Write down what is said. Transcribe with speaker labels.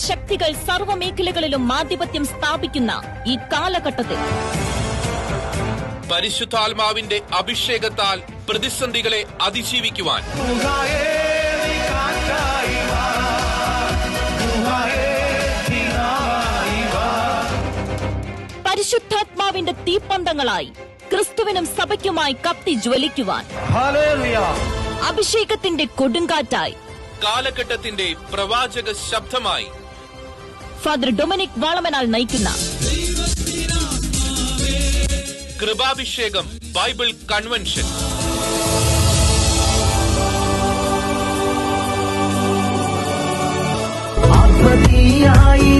Speaker 1: ശക്തികൾ സർവ്വമേഖലകളിലും ആധിപത്യം സ്ഥാപിക്കുന്ന ഈ കാലഘട്ടത്തിൽ
Speaker 2: പരിശുദ്ധാത്മാവിന്റെ അഭിഷേകത്താൽ പ്രതിസന്ധികളെ അതിജീവിക്കുവാൻ
Speaker 1: പരിശുദ്ധാത്മാവിന്റെ തീപ്പന്തങ്ങളായി ക്രിസ്തുവിനും സഭയ്ക്കുമായി കത്തി ജ്വലിക്കുവാൻ അഭിഷേകത്തിന്റെ കൊടുങ്കാറ്റായി
Speaker 2: കാലഘട്ടത്തിന്റെ പ്രവാചക ശബ്ദമായി
Speaker 1: ഫാദർ ഡൊമിനിക് വാളമനാൽ നയിക്കുന്ന
Speaker 2: കൃപാഭിഷേകം ബൈബിൾ കൺവെൻഷൻ
Speaker 3: ആത്മീയായി